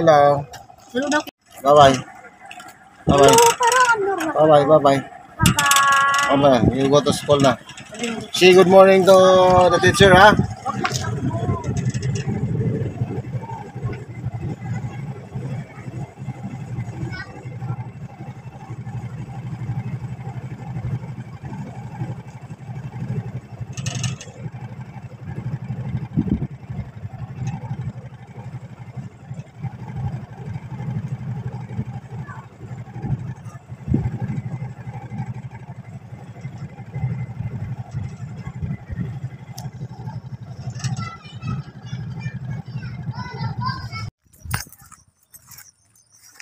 Hello. Hello daw. Bye-bye. Bye-bye. Parang normal. Bye-bye. Bye-bye. Bye-bye. Bye-bye. You go to school na. Say good morning to the teacher, ha?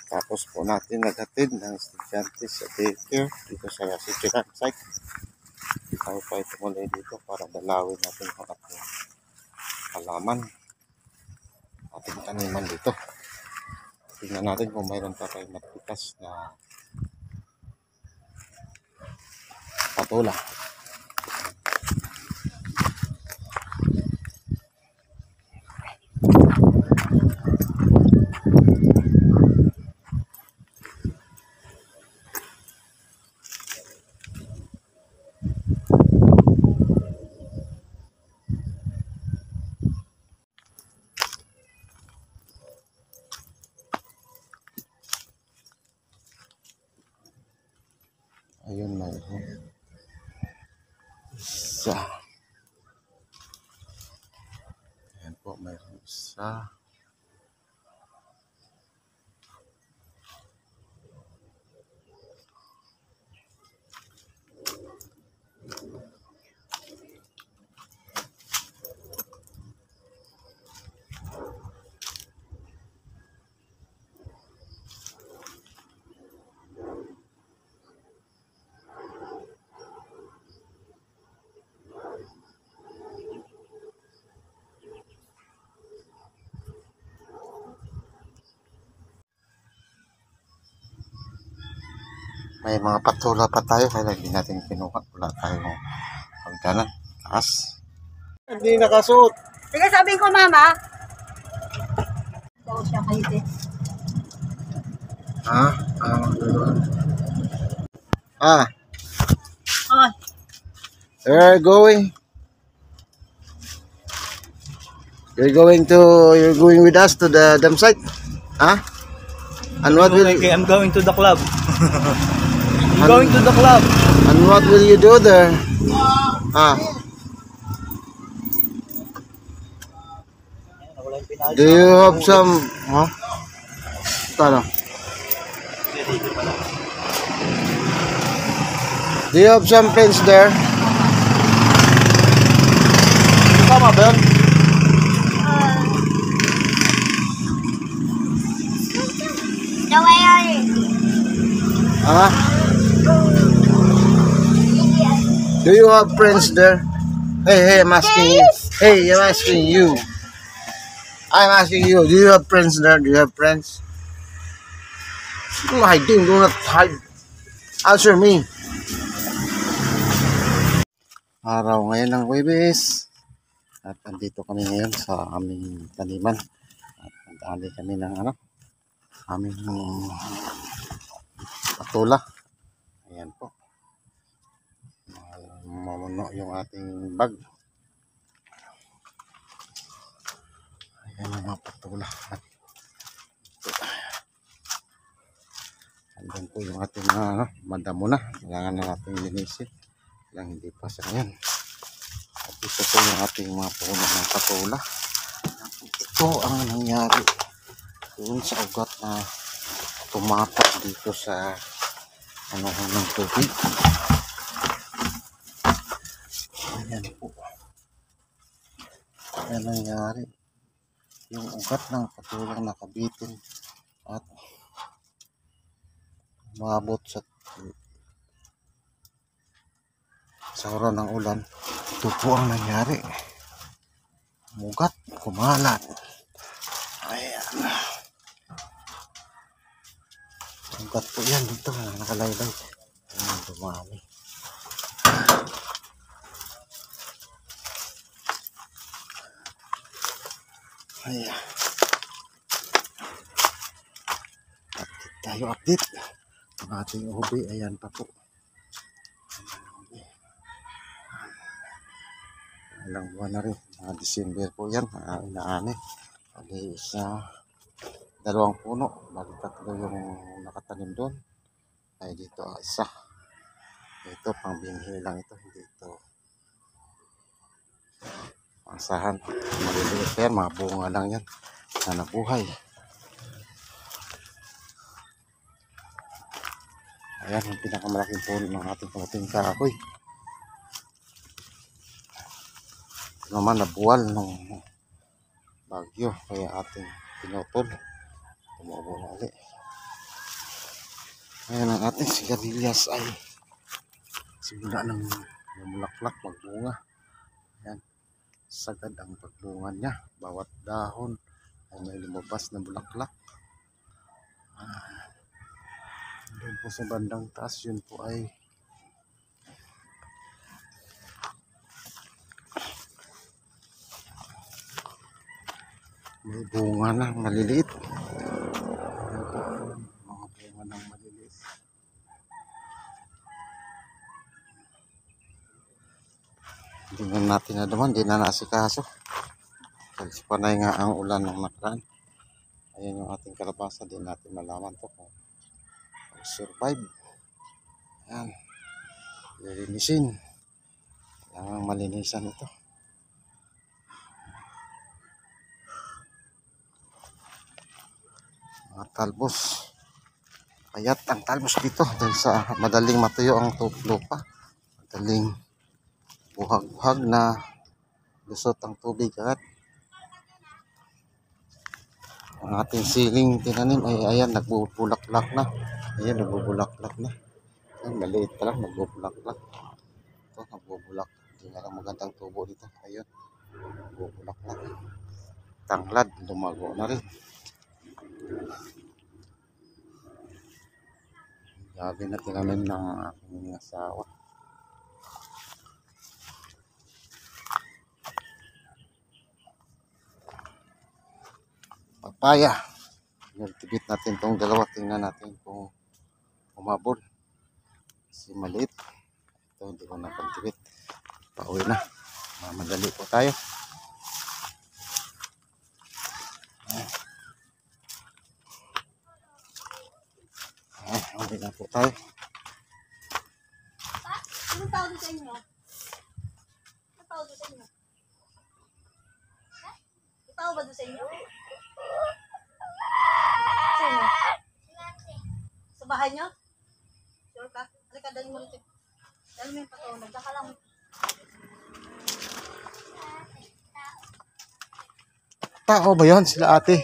Tapos po natin naghatid ng estudyante sa daycare dito sa City Site. Tayo pa ito muli dito para dalawin natin ang ating halaman, ating taniman dito. Tingnan natin kung mayroon pa tayong matikas na patola. Ayun, mayroon isa. Ayan po, mayroon isa. May mga patola pa tayo kaya hindi natin kinuha. Wala tayong hagdanan. Taas. Hindi nakasuot. Sige, sabihin ko, mama. Daw siya kayo, te. Ha? Oh. You're going with us to the dam site? Huh? And what will I'm going to the club. I'm going to the club. And what will you do there? Do you have some Do you have some friends there? Tama ba yun? Do you have friends there? Hey, I'm asking you. Hey, I'm asking you. I'm asking you. Do you have friends there? Do you have friends? Hiding, do not hide. Answer me. Araw ngayon ng Huwebes. At andito kami ngayon sa aming taniman. At nagdali kami ng aming patola. Ayan po. Mamuno yung ating bag. Ayan ang mga patola. Andun po yung ating madamo na. Kailangan na natin linisin. Lang hindi pa sa ngayon. At ito po yung ating mga puno ng patola. Ito ang nangyari doon sa ugat na tumatak dito sa ng tubig. Ayan po. Ayan nangyari. Yung ugat ng patulang nakabitin at umabot sa oras ng ulan. Ito po ang nangyari. Mugat, kumalat. Ayan. Mugat po yan dito. Nakalaylay. Ayan, dumami. Ayan. tayo update. Ang ating ubi, ayan pa po. Ilang buwan na rin. Mga December po yan. Inaani. Bali isa, 2 puno. Bali 3 yung nakatanim doon. Ay dito isa. Ito pang binhi lang ito. Hindi ito pangsahan. Maliliit yan. Mga bunga lang yan. Na nabuhay. Ayan yung pinakamalaking puno ng ating puting kahoy. Ito naman nabuwal ng bagyo. Kaya ating pinutol. Tumubo na ulit. Ayan ang ating sigarilyas ay simula ng bulaklak, magbunga. Ayan. Sagad ang pagbunga niya. Bawat dahon ay may lumabas na bulaklak. Doon po sa bandang taas, yun po ay may bunga na maliliit. Ayan po, mga bunga ng maliliit. Hindi na natin na naman, hindi na naasikaso. Kasi panay nga ang ulan ng nakaraan. Ayan yung ating kalabasa, din natin malaman to kung survive. Ayan. Lilinisin. Kailangan malinisan ito. Mga talbos. Payat ang talbos dito dahil sa madaling matuyo ang lupa. Madaling buhag-buhag na lusot ang tubig agad. Ang ating siling tinanim ay ayan, nagbubulaklak na. Ayan, nagbubulaklak na. Ayan, maliit pa lang, nagbubulaklak. Ito, nagbubulaklak. Hindi nga lang magandang tubo dito. Ayun, nagbubulaklak. Tanglad, lumago na rin. Gabi na tinanim ng aking asawa. Papaya. Nagtibit natin itong dalawa. Tingnan natin kung umabol. Kasi maliit. Ito hindi ko napagtibit. Pauwi na. Madali po tayo. Uwi na po tayo. Anong tawag sa inyo? Anong tawag sa inyo? Tawag ba doon sa inyo? Sa inyo? Sa bahay nyo? Sure ka? Halika, dali mo rito. Dali mo yung patulog. Saka lang. Tao ba yan sila ate?